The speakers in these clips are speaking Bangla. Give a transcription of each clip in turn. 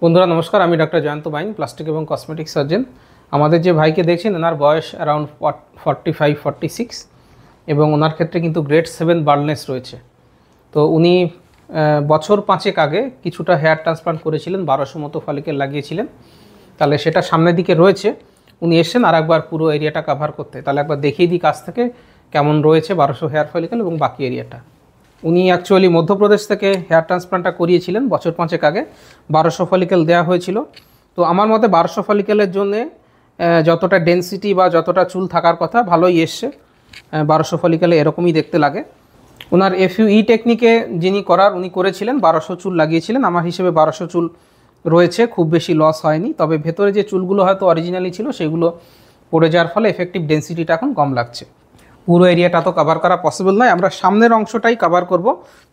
বন্ধুরা নমস্কার, আমি ডক্টর জয়ন্ত বাইন, প্লাস্টিক এবং কসমেটিক সার্জন। আমাদের যে ভাইকে দেখছেন ওনার বয়স অ্যারাউন্ড 45-46 এবং ওনার ক্ষেত্রে কিন্তু গ্রেড 7 বার্ডনেস রয়েছে। তো উনি বছর 5 আগে কিছুটা হেয়ার ট্রান্সপ্লান্ট করেছিলেন, 1200 মতো ফলিকেল লাগিয়েছিলেন। তাহলে সেটা সামনের দিকে রয়েছে। উনি এসছেন আর একবার পুরো এরিয়াটা কভার করতে। তাহলে একবার দেখিয়ে দিই কাছ থেকে কেমন রয়েছে 1200 হেয়ার ফলিকেল এবং বাকি এরিয়াটা। উনি অ্যাকচুয়ালি মধ্যপ্রদেশ থেকে হেয়ার ট্রান্সপ্লান্টটা করিয়েছিলেন বছর 5 আগে। 1200 ফলিকেল দেওয়া হয়েছিল। তো আমার মতে 1200 ফলিকেলের জন্যে যতটা ডেন্সিটি বা যতটা চুল থাকার কথা ভালোই এসছে। 1200 ফলিকেলে এরকমই দেখতে লাগে। ওনার FUE টেকনিকে যিনি উনি করেছিলেন, 1200 চুল লাগিয়েছিলেন। আমার হিসেবে 1200 চুল রয়েছে, খুব বেশি লস হয়নি। তবে ভেতরে যে চুলগুলো হয়তো অরিজিনালি ছিল সেগুলো পড়ে যাওয়ার ফলে এফেক্টিভ ডেন্সিটিটা এখন কম লাগছে। পুরো এরিয়াটা তো কভার করা পসিবল নয়, আমরা সামনের অংশটাই কভার করব।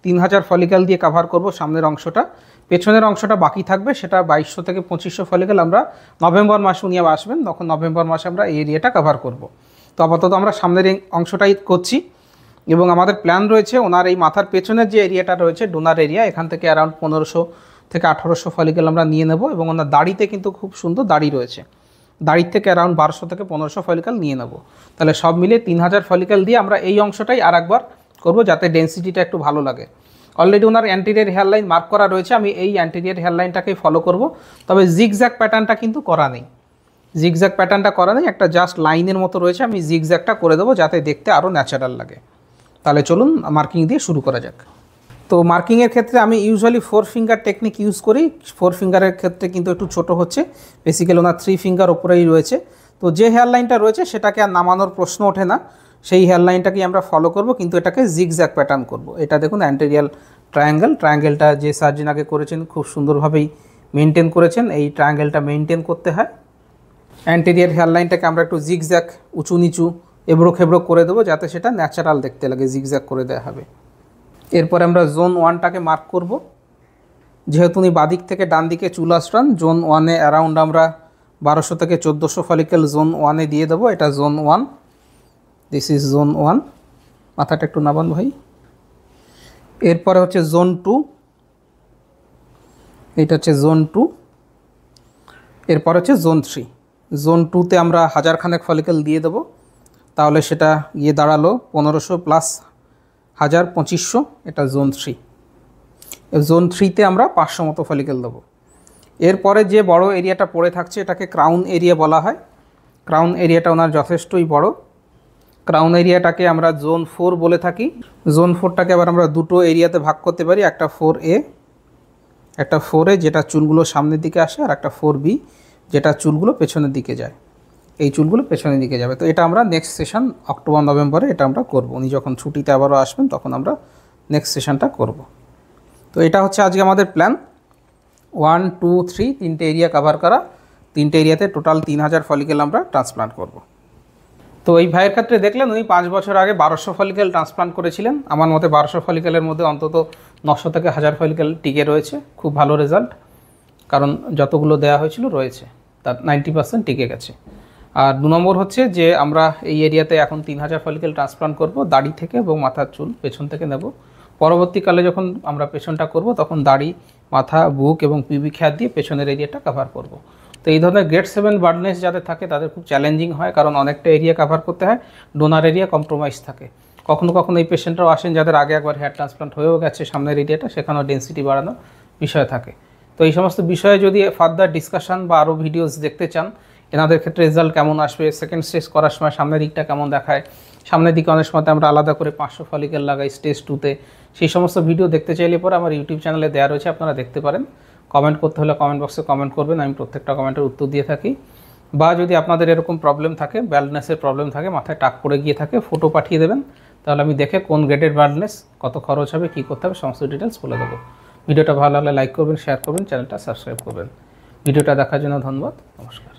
3000 ফলিকেল দিয়ে কভার করব সামনের অংশটা। পেছনের অংশটা বাকি থাকবে, সেটা 2200 থেকে 2500 ফলিকেল আমরা নভেম্বর মাসে উনি আসবেন, তখন নভেম্বর মাসে আমরা এই এরিয়াটা কভার করব। তো আপাতত আমরা সামনের এই অংশটাই করছি এবং আমাদের প্ল্যান রয়েছে ওনার এই মাথার পেছনের যে এরিয়াটা রয়েছে ডোনার এরিয়া, এখান থেকে অ্যারাউন্ড 1500 থেকে 1800 ফলিকেল আমরা নিয়ে নেব। এবং ওনার দাড়িতে কিন্তু খুব সুন্দর দাড়ি রয়েছে, দাড়ির থেকে অ্যারাউন্ড 1200 থেকে 1500 ফলিকেল নিয়ে নেব। তাহলে সব মিলে 3000 ফলিকেল দিয়ে আমরা এই অংশটাই আর একবার করবো, যাতে ডেন্সিটিটা একটু ভালো লাগে। অলরেডি ওনার অ্যান্টেরিয়র হেয়ার লাইন মার্ক করা রয়েছে, আমি এই অ্যান্টেরিয়র হেয়ার লাইনটাকেই ফলো করব। তবে জিগজ্যাগ প্যাটার্নটা কিন্তু করা নেই, জিগজ্যাগ প্যাটার্নটা করা নেই, একটা জাস্ট লাইনের মতো রয়েছে। আমি জিগজ্যাগটা করে দেবো যাতে দেখতে আরও ন্যাচারাল লাগে। তাহলে চলুন মার্কিং দিয়ে শুরু করা যাক। তো মার্কিংয়ের ক্ষেত্রে আমি ইউজুয়ালি 4 ফিঙ্গার টেকনিক ইউজ করি। 4 ফিঙ্গারের ক্ষেত্রে কিন্তু একটু ছোট হচ্ছে, বেসিক্যালি ওনার 3 ফিঙ্গার ওপরেই রয়েছে। তো যে হেয়ার লাইনটা রয়েছে সেটাকে আর নামানোর প্রশ্ন ওঠে না, সেই হেয়ার লাইনটাকেই আমরা ফলো করব, কিন্তু এটাকে জিগজ্যাগ প্যাটার্ন করব। এটা দেখুন অ্যান্টেরিয়াল ট্রায়াঙ্গেলটা যে সার্জন আগে করেছেন খুব সুন্দরভাবেই মেনটেন করেছেন। এই ট্রায়াঙ্গেলটা মেনটেন করতে হয়। অ্যান্টেরিয়ার হেয়ার লাইনটাকে আমরা একটু জিগজ্যাগ উঁচু নিচু এবড়ো খেবড়ো করে দেবো, যাতে সেটা ন্যাচারাল দেখতে লাগে, জিগজ্যাগ করে দেওয়া হবে। এরপরে আমরা জোন 1টাকে মার্ক করব। যেহেতু উনি বাদিক থেকে ডান দিকে চুল আসরান, জোন 1-এ অ্যারাউন্ড আমরা 1200 থেকে 1400 ফলিকেল জোন 1-এ দিয়ে দেবো। এটা জোন 1, দিস ইজ জোন 1। মাথাটা একটু নাবান ভাই। এরপরে হচ্ছে জোন 2, এটা হচ্ছে জোন 2। এরপর হচ্ছে জোন 3। জোন 2-তে আমরা 1000 খানেক ফলিকেল দিয়ে দেবো, তাহলে সেটা গিয়ে দাঁড়ালো 1500 প্লাস 1000 2500। এটা জোন 3। জোন 3-তে আমরা 500 মতো ফলিকেল দেবো। এরপরে যে বড় এরিয়াটা পড়ে থাকছে এটাকে ক্রাউন এরিয়া বলা হয়। ক্রাউন এরিয়াটা ওনার যথেষ্টই বড়। ক্রাউন এরিয়াটাকে আমরা জোন 4 বলে থাকি। জোন 4টাকে আবার আমরা দুটো এরিয়াতে ভাগ করতে পারি, একটা 4A যেটা চুলগুলো সামনের দিকে আসে, আর একটা 4B যেটা চুলগুলো পেছনের দিকে যায়। এই চুলগুলো পেছনের দিকে যাবে। তো এটা আমরা নেক্সট সেশন অক্টোবর নভেম্বরে এটা আমরা করব। উনি যখন ছুটিতে আবারও আসবেন তখন আমরা নেক্সট সেশনটা করব। তো এটা হচ্ছে আজকে আমাদের প্ল্যান। 1, 2, 3 তিনটে এরিয়া কভার করা। তিনটে এরিয়াতে টোটাল 3000 ফলিকেল আমরা ট্রান্সপ্লান্ট করব। তো এই ভাইয়ের ক্ষেত্রে দেখলেন উনি 5 বছর আগে 1200 ফলিকেল ট্রান্সপ্লান্ট করেছিলেন। আমার মতে 1200 ফলিকেলের মধ্যে অন্তত 900 থেকে 1000 ফলিকেল টিকে রয়েছে। খুব ভালো রেজাল্ট, কারণ যতগুলো দেওয়া হয়েছিল রয়েছে তার 90% টিকে গেছে। আর 2 নম্বর হচ্ছে যে আমরা এই এরিয়াতে এখন 3000 ফলিকেল ট্রান্সপ্লান্ট করব, দাড়ি থেকে এবং মাথার চুল পেছন থেকে নেব। পরবর্তীকালে যখন আমরা পেছনটা করব তখন দাড়ি, মাথা, বুক এবং পিউবিক হেয়ার দিয়ে পেছনের এরিয়াটা কভার করব। তো এই ধরনের গ্রেড 7 বার্ডনেস যাদের থাকে তাদের খুব চ্যালেঞ্জিং হয়, কারণ অনেকটা এরিয়া কভার করতে হয়, ডোনার এরিয়া কম্প্রোমাইজ থাকে। কখনো কখনো এই পেশেন্টরাও আসেন যাদের আগে একবার হেয়ার ট্রান্সপ্লান্ট হয়েও গেছে, সামনের এরিয়াটা সেখানেও ডেন্সিটি বাড়ানোর বিষয় থাকে। তো এই সমস্ত বিষয়ে যদি ফার্দার ডিসকাশন বা আরও ভিডিওস দেখতে চান, এনাদের ক্ষেত্রে রেজাল্ট কেমন আসবে, সেকেন্ড স্টেজ করার সময় সামনের দিকটা কেমন দেখায়, সামনের দিকে অনেক সময় আমরা আলাদা করে 500 ফলিকেল লাগাই স্টেজ 2-তে, সেই সমস্ত ভিডিও দেখতে চাইলে পরে আমার ইউটিউব চ্যানেলে দেওয়া রয়েছে, আপনারা দেখতে পারেন। কমেন্ট করতে হলে কমেন্ট বক্সে কমেন্ট করবেন, আমি প্রত্যেকটা কমেন্টের উত্তর দিয়ে থাকি। বা যদি আপনাদের এরকম প্রবলেম থাকে, ব্যাল্ডনেসের প্রবলেম থাকে, মাথায় টাক পড়ে গিয়ে থাকে, ফটো পাঠিয়ে দেবেন, তাহলে আমি দেখে কোন গ্রেডের ব্যাল্ডনেস, কত খরচ হবে, কী করতে হবে সমস্ত ডিটেলস বলে দেবো। ভিডিওটা ভালো লাগলে লাইক করবেন, শেয়ার করবেন, চ্যানেলটা সাবস্ক্রাইব করবেন। ভিডিওটা দেখার জন্য ধন্যবাদ, নমস্কার।